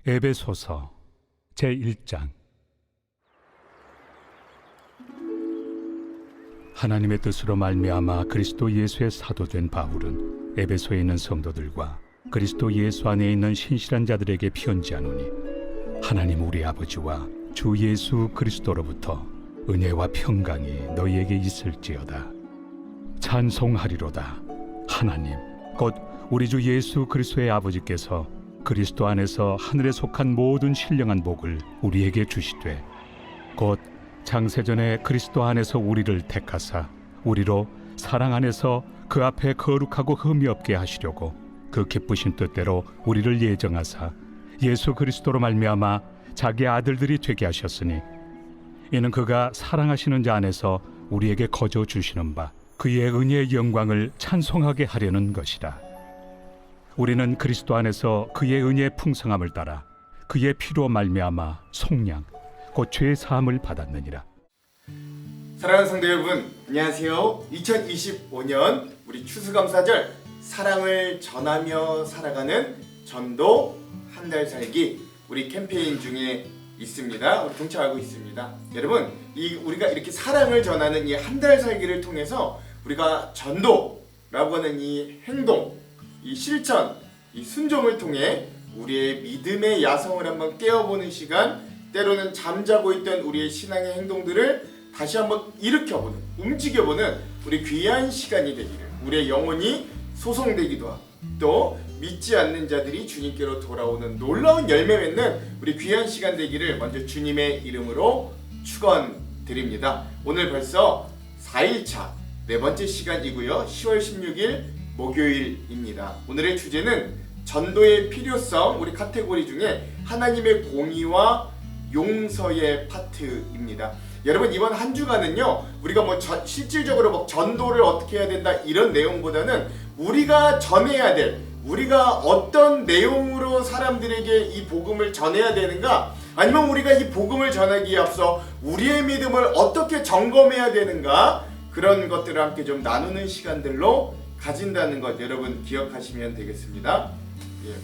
에베소서 제1장. 하나님의 뜻으로 말미암아 그리스도 예수의 사도된 바울은 에베소에 있는 성도들과 그리스도 예수 안에 있는 신실한 자들에게 편지하노니, 하나님 우리 아버지와 주 예수 그리스도로부터 은혜와 평강이 너희에게 있을지어다. 찬송하리로다. 하나님 곧 우리 주 예수 그리스도의 아버지께서 그리스도 안에서 하늘에 속한 모든 신령한 복을 우리에게 주시되, 곧 창세전에 그리스도 안에서 우리를 택하사 우리로 사랑 안에서 그 앞에 거룩하고 흠이 없게 하시려고 그 기쁘신 뜻대로 우리를 예정하사 예수 그리스도로 말미암아 자기 아들들이 되게 하셨으니, 이는 그가 사랑하시는 자 안에서 우리에게 거저 주시는 바 그의 은혜의 영광을 찬송하게 하려는 것이라. 우리는 그리스도 안에서 그의 은혜의 풍성함을 따라 그의 피로 말미암아 속량 곧 죄의 사함을 받았느니라. 사랑하는 성도 여러분, 안녕하세요. 2025년 우리 추수감사절 사랑을 전하며 살아가는 전도 한 달 살기 우리 캠페인 중에 있습니다. 우리 동참하고 있습니다. 여러분, 우리가 이렇게 사랑을 전하는 이 한 달 살기를 통해서 우리가 전도라고 하는 이 행동, 이 실천, 이 순종을 통해 우리의 믿음의 야성을 한번 깨워보는 시간, 때로는 잠자고 있던 우리의 신앙의 행동들을 다시 한번 일으켜보는, 움직여보는 우리 귀한 시간이 되기를, 우리의 영혼이 소송되기도 하고 또 믿지 않는 자들이 주님께로 돌아오는 놀라운 열매 맺는 우리 귀한 시간 되기를 먼저 주님의 이름으로 축원드립니다. 오늘 벌써 4일차 네 번째 시간이고요. 10월 16일 목요일입니다. 오늘의 주제는 전도의 필요성, 우리 카테고리 중에 하나님의 공의와 용서의 파트입니다. 여러분, 이번 한 주간은요, 우리가 실질적으로 전도를 어떻게 해야 된다 이런 내용보다는 우리가 전해야 될, 우리가 어떤 내용으로 사람들에게 이 복음을 전해야 되는가, 아니면 우리가 이 복음을 전하기에 앞서 우리의 믿음을 어떻게 점검해야 되는가, 그런 것들을 함께 좀 나누는 시간들로 가진다는 것 여러분 기억하시면 되겠습니다. 예.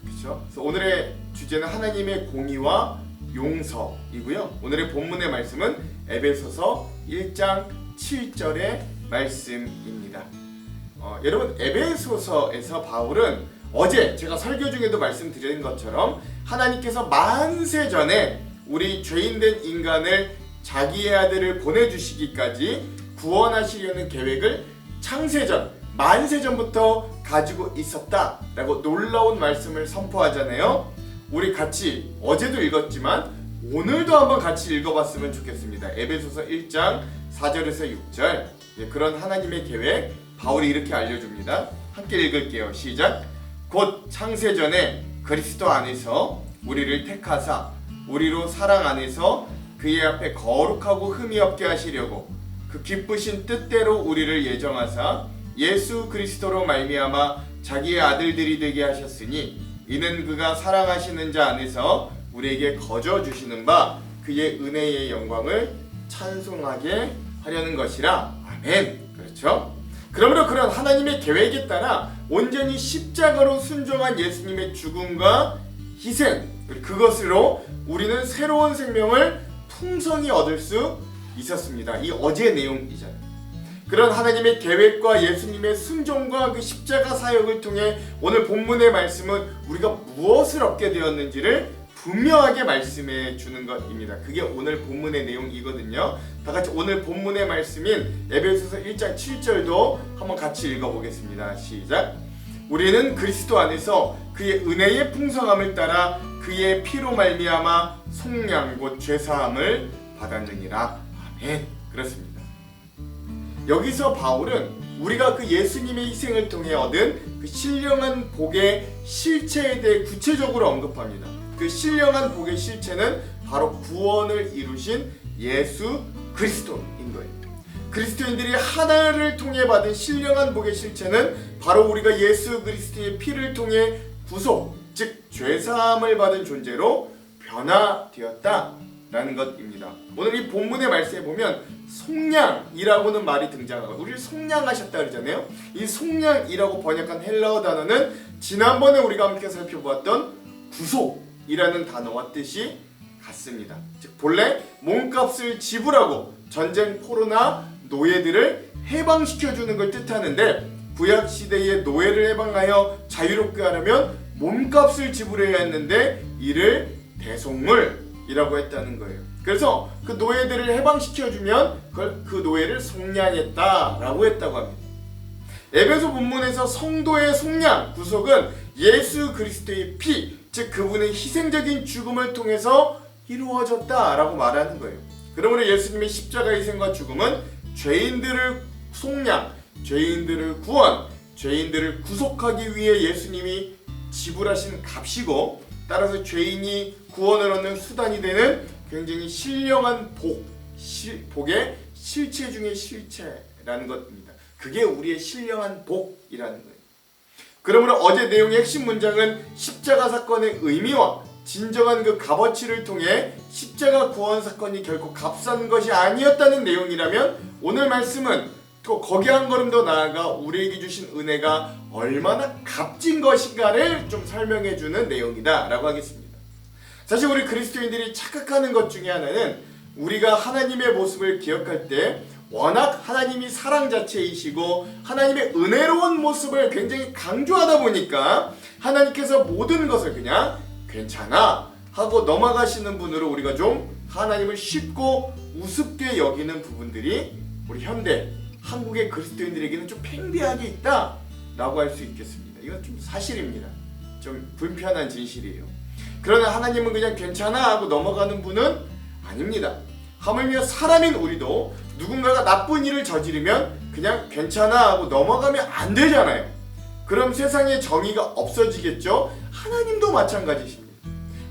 그렇죠? 그래서 오늘의 주제는 하나님의 공의와 용서이고요. 오늘의 본문의 말씀은 에베소서 1장 7절의 말씀입니다. 여러분, 에베소서에서 바울은 어제 제가 설교 중에도 말씀드린 것처럼 하나님께서 만세 전에 우리 죄인된 인간을 자기의 아들을 보내주시기까지 구원하시려는 계획을 창세전, 만세전부터 가지고 있었다라고 놀라운 말씀을 선포하잖아요. 우리 같이 어제도 읽었지만 오늘도 한번 같이 읽어봤으면 좋겠습니다. 에베소서 1장 4절에서 6절. 그런 하나님의 계획 바울이 이렇게 알려줍니다. 함께 읽을게요. 시작. 곧 창세전에 그리스도 안에서 우리를 택하사 우리로 사랑 안에서 그의 앞에 거룩하고 흠이 없게 하시려고 그 기쁘신 뜻대로 우리를 예정하사 예수 그리스도로 말미암아 자기의 아들들이 되게 하셨으니, 이는 그가 사랑하시는 자 안에서 우리에게 거저 주시는 바 그의 은혜의 영광을 찬송하게 하려는 것이라. 아멘. 그렇죠? 그러므로 그런 하나님의 계획에 따라 온전히 십자가로 순종한 예수님의 죽음과 희생, 그것으로 우리는 새로운 생명을 풍성히 얻을 수 있었습니다. 이 어제의 내용이잖아요. 그런 하나님의 계획과 예수님의 순종과 그 십자가 사역을 통해 오늘 본문의 말씀은 우리가 무엇을 얻게 되었는지를 분명하게 말씀해 주는 것입니다. 그게 오늘 본문의 내용이거든요. 다 같이 오늘 본문의 말씀인 에베소서 1장 7절도 한번 같이 읽어보겠습니다. 시작. 우리는 그리스도 안에서 그의 은혜의 풍성함을 따라 그의 피로 말미암아 속량 곧 죄사함을 받았느니라. 아멘. 그렇습니다. 여기서 바울은 우리가 그 예수님의 희생을 통해 얻은 그 신령한 복의 실체에 대해 구체적으로 언급합니다. 그 신령한 복의 실체는 바로 구원을 이루신 예수 그리스도인 거예요. 그리스도인들이 하나를 통해 받은 신령한 복의 실체는 바로 우리가 예수 그리스도의 피를 통해 구속, 즉 죄사함을 받은 존재로 변화되었다. 라는 것입니다. 오늘 이 본문의 말씀에 보면 속량이라고는 말이 등장하고, 우리를 속량하셨다 그러잖아요. 이 속량이라고 번역한 헬라어 단어는 지난번에 우리가 함께 살펴보았던 구속이라는 단어와 뜻이 같습니다. 즉 본래 몸값을 지불하고 전쟁 포로나 노예들을 해방시켜주는 걸 뜻하는데, 구약 시대의 노예를 해방하여 자유롭게 하려면 몸값을 지불해야 했는데 이를 대속물이라고 했다는 거예요. 그래서 그 노예들을 해방시켜주면 그 노예를 속량했다라고 했다고 합니다. 에베소 본문에서 성도의 속량, 구속은 예수 그리스도의 피, 즉 그분의 희생적인 죽음을 통해서 이루어졌다라고 말하는 거예요. 그러므로 예수님의 십자가 희생과 죽음은 죄인들을 속량, 죄인들을 구원, 죄인들을 구속하기 위해 예수님이 지불하신 값이고, 따라서 죄인이 구원을 얻는 수단이 되는 굉장히 신령한 복의 실체 중의 실체라는 것입니다. 그게 우리의 신령한 복이라는 거예요. 그러므로 어제 내용의 핵심 문장은 십자가 사건의 의미와 진정한 그 값어치를 통해 십자가 구원 사건이 결코 값싼 것이 아니었다는 내용이라면, 오늘 말씀은 또 거기 한 걸음 더 나아가 우리에게 주신 은혜가 얼마나 값진 것인가를 좀 설명해주는 내용이다 라고 하겠습니다. 사실 우리 그리스도인들이 착각하는 것 중에 하나는, 우리가 하나님의 모습을 기억할 때 워낙 하나님이 사랑 자체이시고 하나님의 은혜로운 모습을 굉장히 강조하다 보니까 하나님께서 모든 것을 그냥 괜찮아 하고 넘어가시는 분으로 우리가 좀 하나님을 쉽고 우습게 여기는 부분들이 우리 현대 한국의 그리스도인들에게는 좀 팽배하게 있다 라고 할 수 있겠습니다. 이건 좀 사실입니다. 좀 불편한 진실이에요. 그러나 하나님은 그냥 괜찮아 하고 넘어가는 분은 아닙니다. 하물며 사람인 우리도 누군가가 나쁜 일을 저지르면 그냥 괜찮아 하고 넘어가면 안 되잖아요. 그럼 세상에 정의가 없어지겠죠? 하나님도 마찬가지십니다.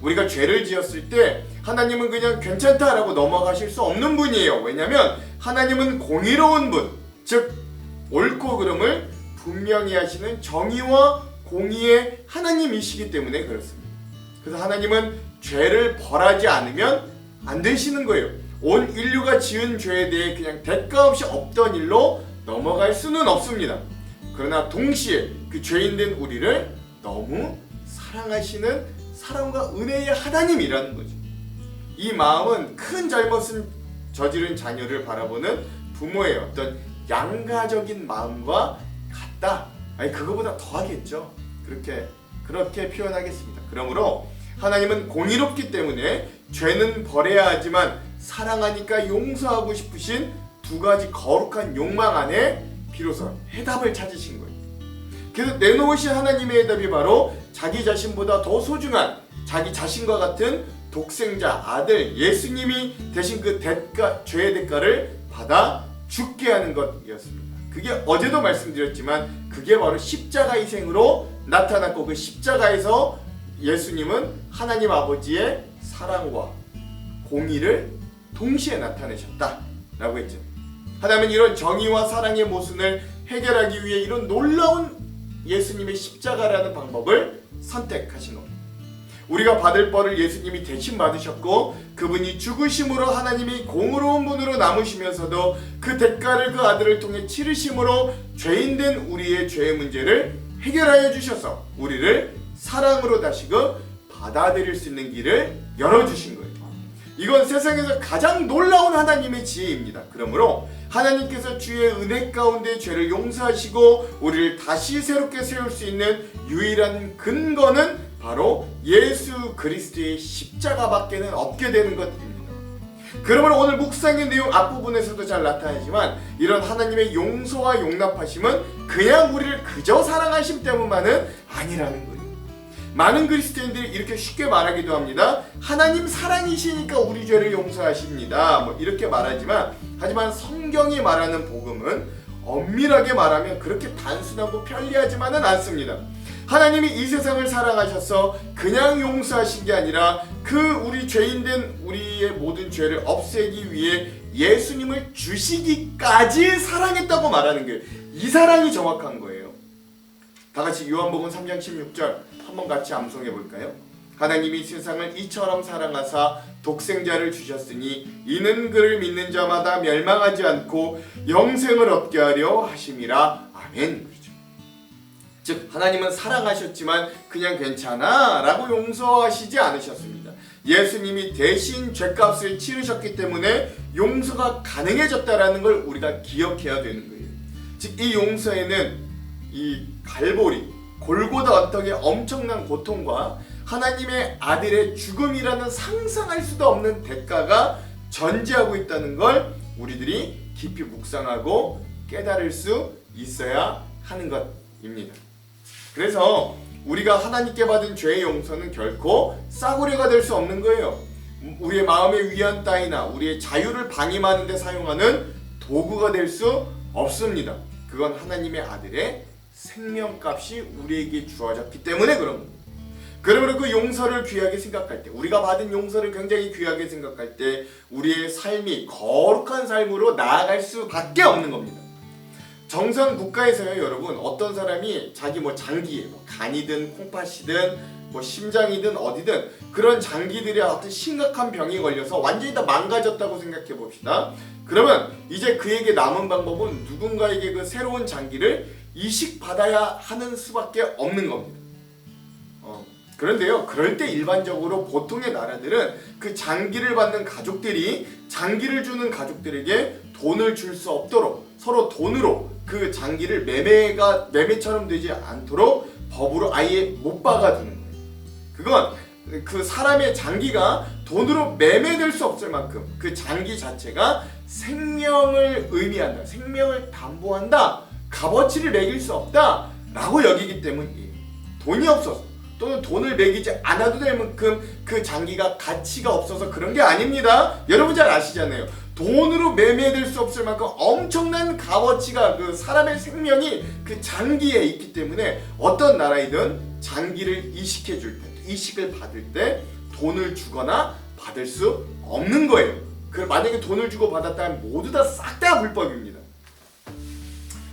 우리가 죄를 지었을 때 하나님은 그냥 괜찮다라고 넘어가실 수 없는 분이에요. 왜냐하면 하나님은 공의로운 분, 즉 옳고 그름을 분명히 하시는 정의와 공의의 하나님이시기 때문에 그렇습니다. 그래서 하나님은 죄를 벌하지 않으면 안 되시는 거예요. 온 인류가 지은 죄에 대해 그냥 대가 없이 없던 일로 넘어갈 수는 없습니다. 그러나 동시에 그 죄인된 우리를 너무 사랑하시는 사랑과 은혜의 하나님이라는 거죠. 이 마음은 큰 잘못을 저지른 자녀를 바라보는 부모의 어떤 양가적인 마음과 같다. 아니 그거보다 더하겠죠. 그렇게 표현하겠습니다. 그러므로 하나님은 공의롭기 때문에 죄는 벌해야 하지만 사랑하니까 용서하고 싶으신 두 가지 거룩한 욕망 안에 비로소 해답을 찾으신 거예요. 그래서 내놓으신 하나님의 해답이 바로 자기 자신보다 더 소중한 자기 자신과 같은 독생자 아들 예수님이 대신 그 죄의 대가를 받아 죽게 하는 것이었습니다. 그게 어제도 말씀드렸지만 그게 바로 십자가 희생으로 나타났고, 그 십자가에서 예수님은 하나님 아버지의 사랑과 공의를 동시에 나타내셨다라고 했죠. 하나님은 이런 정의와 사랑의 모순을 해결하기 위해 이런 놀라운 예수님의 십자가라는 방법을 선택하신 겁니다. 우리가 받을 벌을 예수님이 대신 받으셨고, 그분이 죽으심으로 하나님이 공의로운 분으로 남으시면서도 그 대가를 그 아들을 통해 치르심으로 죄인된 우리의 죄의 문제를 해결하여 주셔서 우리를 사랑으로 다시금 받아들일 수 있는 길을 열어주신 거예요. 이건 세상에서 가장 놀라운 하나님의 지혜입니다. 그러므로 하나님께서 주의 은혜 가운데 죄를 용서하시고 우리를 다시 새롭게 세울 수 있는 유일한 근거는 바로 예수 그리스도의 십자가밖에는 없게 되는 것입니다. 그러므로 오늘 묵상의 내용 앞부분에서도 잘 나타나지만, 이런 하나님의 용서와 용납하심은 그냥 우리를 그저 사랑하심 때문만은 아니라는 거예요. 많은 그리스도인들이 이렇게 쉽게 말하기도 합니다. 하나님 사랑이시니까 우리 죄를 용서하십니다. 이렇게 말하지만, 하지만 성경이 말하는 복음은 엄밀하게 말하면 그렇게 단순하고 편리하지만은 않습니다. 하나님이 이 세상을 사랑하셔서 그냥 용서하신 게 아니라 그 우리 죄인된 우리의 모든 죄를 없애기 위해 예수님을 주시기까지 사랑했다고 말하는 거예요. 이 사랑이 정확한 거예요. 다 같이 요한복음 3장 16절 한번 같이 암송해 볼까요? 하나님이 세상을 이처럼 사랑하사 독생자를 주셨으니 이는 그를 믿는 자마다 멸망하지 않고 영생을 얻게 하려 하심이라. 아멘. 그렇죠. 즉 하나님은 사랑하셨지만 그냥 괜찮아 라고 용서하시지 않으셨습니다. 예수님이 대신 죄값을 치르셨기 때문에 용서가 가능해졌다라는 걸 우리가 기억해야 되는 거예요. 즉 이 용서에는 이 갈보리 골고다 언덕의 엄청난 고통과 하나님의 아들의 죽음이라는 상상할 수도 없는 대가가 전제하고 있다는 걸 우리들이 깊이 묵상하고 깨달을 수 있어야 하는 것입니다. 그래서 우리가 하나님께 받은 죄의 용서는 결코 싸구려가 될 수 없는 거예요. 우리의 마음의 위안 따위나 우리의 자유를 방임하는 데 사용하는 도구가 될 수 없습니다. 그건 하나님의 아들의 생명값이 우리에게 주어졌기 때문에 그런 겁니다. 그러므로 그 용서를 귀하게 생각할 때, 우리가 받은 용서를 굉장히 귀하게 생각할 때 우리의 삶이 거룩한 삶으로 나아갈 수밖에 없는 겁니다. 정상 국가에서요, 여러분, 어떤 사람이 자기 장기에 간이든 콩팥이든 심장이든 어디든 그런 장기들이 어떤 심각한 병이 걸려서 완전히 다 망가졌다고 생각해 봅시다. 그러면 이제 그에게 남은 방법은 누군가에게 그 새로운 장기를 이식받아야 하는 수밖에 없는 겁니다. 그런데요, 그럴 때 일반적으로 보통의 나라들은 그 장기를 받는 가족들이 장기를 주는 가족들에게 돈을 줄 수 없도록 서로 돈으로 그 장기를 매매처럼 되지 않도록 법으로 아예 못 박아두는 거예요. 그건 그 사람의 장기가 돈으로 매매될 수 없을 만큼 그 장기 자체가 생명을 의미한다, 생명을 담보한다, 값어치를 매길 수 없다 라고 여기기 때문이에요. 돈이 없어서 또는 돈을 매기지 않아도 될 만큼 그 장기가 가치가 없어서 그런 게 아닙니다. 여러분 잘 아시잖아요. 돈으로 매매될 수 없을 만큼 엄청난 값어치가 그 사람의 생명이 그 장기에 있기 때문에 어떤 나라이든 장기를 이식해 줄 때, 이식을 받을 때 돈을 주거나 받을 수 없는 거예요. 만약에 돈을 주고 받았다면 모두 다 싹 다 불법입니다.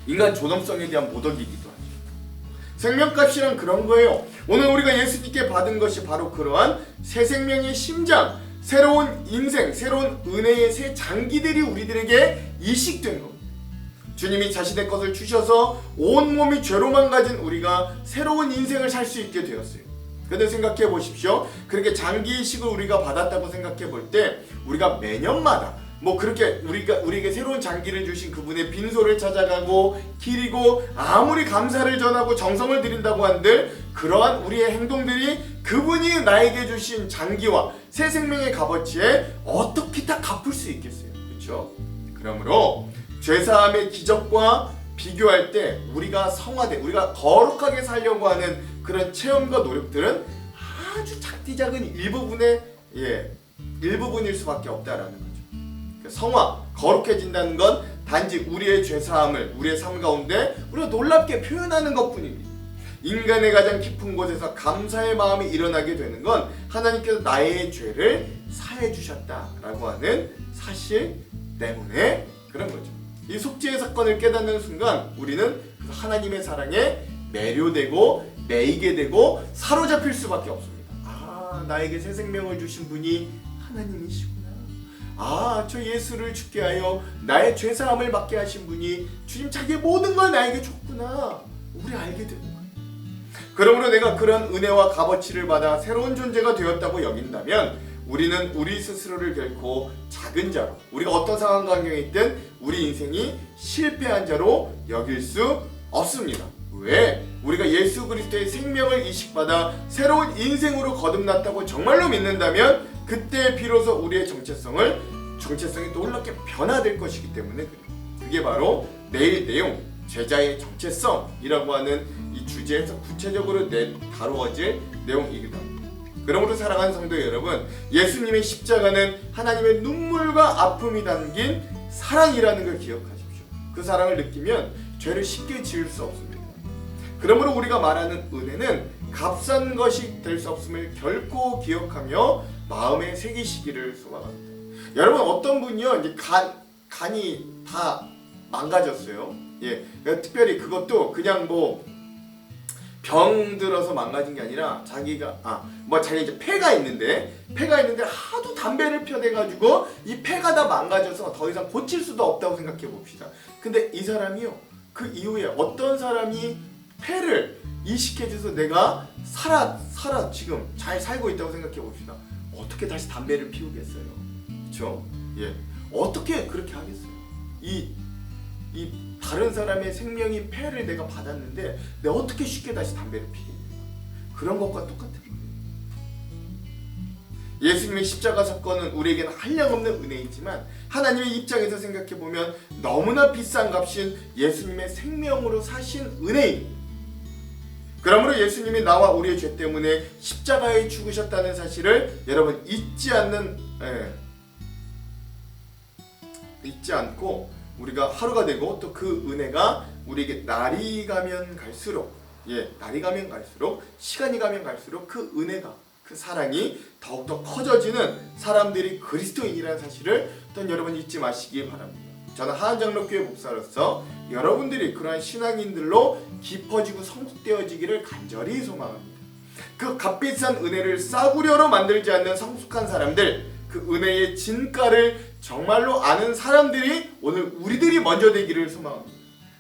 인간 존엄성에 대한 모독이기도 하죠. 생명값이란 그런 거예요. 오늘 우리가 예수님께 받은 것이 바로 그러한 새 생명의 심장, 새로운 인생, 새로운 은혜의 새 장기들이 우리들에게 이식된 겁니다. 주님이 자신의 것을 주셔서 온몸이 죄로만 가진 우리가 새로운 인생을 살 수 있게 되었어요. 근데 생각해 보십시오. 그렇게 장기 이식을 우리가 받았다고 생각해 볼 때 우리가 매년마다 그렇게 우리에게 새로운 장기를 주신 그분의 빈소를 찾아가고 기리고 아무리 감사를 전하고 정성을 드린다고 한들 그러한 우리의 행동들이 그분이 나에게 주신 장기와 새 생명의 값어치에 어떻게 다 갚을 수 있겠어요? 그렇죠? 그러므로 죄사함의 기적과 비교할 때 우리가 성화된, 우리가 거룩하게 살려고 하는 그런 체험과 노력들은 아주 작디작은 일부분일 수밖에 없다라는 거죠. 성화, 거룩해진다는 건 단지 우리의 죄사함을 우리의 삶 가운데 우리가 놀랍게 표현하는 것뿐입니다. 인간의 가장 깊은 곳에서 감사의 마음이 일어나게 되는 건 하나님께서 나의 죄를 사해 주셨다라고 하는 사실 때문에 그런 거죠. 이 속죄의 사건을 깨닫는 순간 우리는 하나님의 사랑에 매료되고 매이게 되고 사로잡힐 수밖에 없습니다. 나에게 새 생명을 주신 분이 하나님이시구나. 저 예수를 죽게 하여 나의 죄사함을 받게 하신 분이 주님 자기의 모든 걸 나에게 줬구나. 우리 알게 되는 거예요. 그러므로 내가 그런 은혜와 값어치를 받아 새로운 존재가 되었다고 여긴다면 우리는 우리 스스로를 결코 작은 자로, 우리가 어떤 상황 환경에 있든 우리 인생이 실패한 자로 여길 수 없습니다. 왜? 우리가 예수 그리스도의 생명을 이식받아 새로운 인생으로 거듭났다고 정말로 믿는다면 그때 비로소 우리의 정체성이 놀랍게 변화될 것이기 때문에 그래요. 그게 바로 내일 내용, 제자의 정체성이라고 하는 이 주제에서 구체적으로 다루어질 내용이기도 합니다. 그러므로 사랑하는 성도 여러분, 예수님의 십자가는 하나님의 눈물과 아픔이 담긴 사랑이라는 걸 기억하십시오. 그 사랑을 느끼면 죄를 쉽게 지을 수 없습니다. 그러므로 우리가 말하는 은혜는 값싼 것이 될 수 없음을 결코 기억하며 마음에 새기시기를 소망합니다. 여러분, 어떤 분이요, 이제 간이 다 망가졌어요. 특별히 그것도 그냥 병 들어서 망가진 게 아니라 자기가 자기 이제 폐가 있는데 하도 담배를 펴대가지고 이 폐가 다 망가져서 더 이상 고칠 수도 없다고 생각해 봅시다. 근데 이 사람이요, 그 이후에 어떤 사람이 폐를 이식해줘서 내가 살아 지금 잘 살고 있다고 생각해 봅시다. 어떻게 다시 담배를 피우겠어요? 그렇죠? 예, 어떻게 그렇게 하겠어요? 이 다른 사람의 생명인 폐를 내가 받았는데 내가 어떻게 쉽게 다시 담배를 피겠냐? 그런 것과 똑같은 거예요. 예수님의 십자가 사건은 우리에게는 한량없는 은혜이지만 하나님의 입장에서 생각해 보면 너무나 비싼 값인 예수님의 생명으로 사신 은혜입니다. 그러므로 예수님이 나와 우리의 죄 때문에 십자가에 죽으셨다는 사실을 여러분 잊지 않고 우리가 하루가 되고 또 그 은혜가 우리에게 날이 가면 갈수록 시간이 가면 갈수록 그 은혜가, 그 사랑이 더욱더 커져지는 사람들이 그리스도인이라는 사실을 또 여러분 잊지 마시기 바랍니다. 저는 하안장로교회 목사로서 여러분들이 그러한 신앙인들로 깊어지고 성숙되어지기를 간절히 소망합니다. 그 값비싼 은혜를 싸구려로 만들지 않는 성숙한 사람들, 그 은혜의 진가를 정말로 아는 사람들이 오늘 우리들이 먼저 되기를 소망합니다.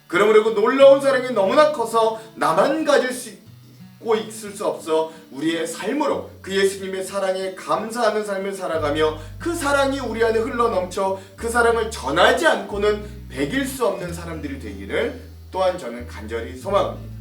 그러므로 그 놀라운 사랑이 너무나 커서 나만 가질 수 있고 있을 수 없어 우리의 삶으로 그 예수님의 사랑에 감사하는 삶을 살아가며 그 사랑이 우리 안에 흘러넘쳐 그 사랑을 전하지 않고는 배길 수 없는 사람들이 되기를 또한 저는 간절히 소망합니다.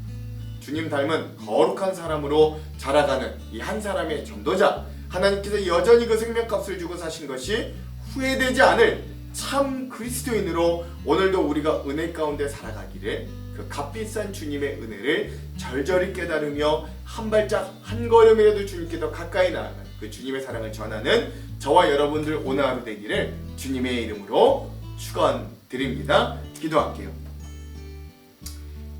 주님 닮은 거룩한 사람으로 자라가는 이 한 사람의 전도자, 하나님께서 여전히 그 생명값을 주고 사신 것이 후회되지 않을 참 그리스도인으로 오늘도 우리가 은혜 가운데 살아가기를, 그 값비싼 주님의 은혜를 절절히 깨달으며 한 발짝 한 걸음이라도 주님께 더 가까이 나아가는 그 주님의 사랑을 전하는 저와 여러분들 오늘 하루 되기를 주님의 이름으로 축원드립니다. 기도할게요.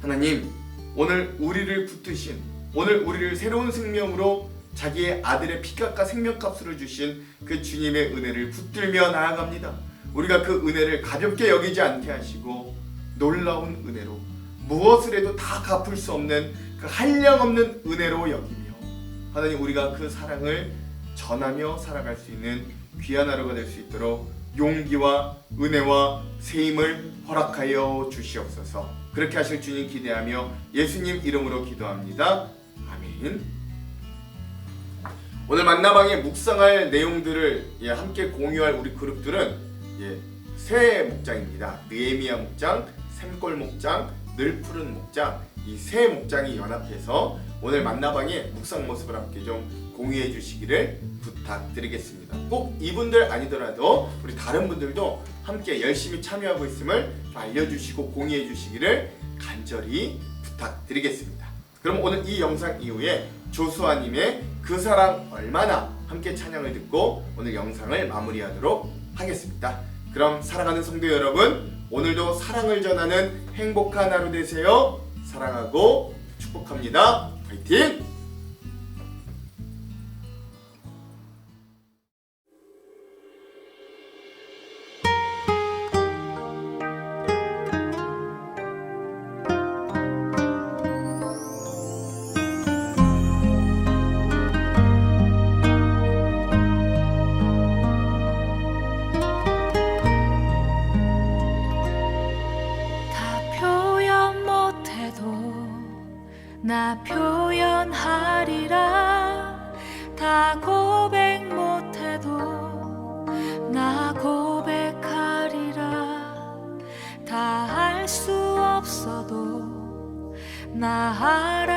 하나님, 오늘 우리를 붙드신, 오늘 우리를 새로운 생명으로 자기의 아들의 피값과 생명값으로 주신 그 주님의 은혜를 붙들며 나아갑니다. 우리가 그 은혜를 가볍게 여기지 않게 하시고 놀라운 은혜로 무엇을 해도 다 갚을 수 없는 그 한량없는 은혜로 여기며 하나님, 우리가 그 사랑을 전하며 살아갈 수 있는 귀한 하루가 될 수 있도록 용기와 은혜와 세임을 허락하여 주시옵소서. 그렇게 하실 주님 기대하며 예수님 이름으로 기도합니다. 아멘. 오늘 만나방에 묵상할 내용들을 함께 공유할 우리 그룹들은 세 목장입니다. 느헤미야 목장, 샘골 목장, 늘푸른 목장, 이 세 목장이 연합해서 오늘 만나방의 묵상 모습을 함께 좀 공유해 주시기를 부탁드리겠습니다. 꼭 이분들 아니더라도 우리 다른 분들도 함께 열심히 참여하고 있음을 좀 알려주시고 공유해 주시기를 간절히 부탁드리겠습니다. 그럼 오늘 이 영상 이후에 조수아님의 그 사랑 얼마나 함께 찬양을 듣고 오늘 영상을 마무리하도록 하겠습니다. 그럼 사랑하는 성도 여러분, 오늘도 사랑을 전하는 행복한 하루 되세요. 사랑하고 축복합니다. 화이팅! 나 표현하리라. 다 고백 못해도 나 고백하리라. 다 할 수 없어도 나 알아.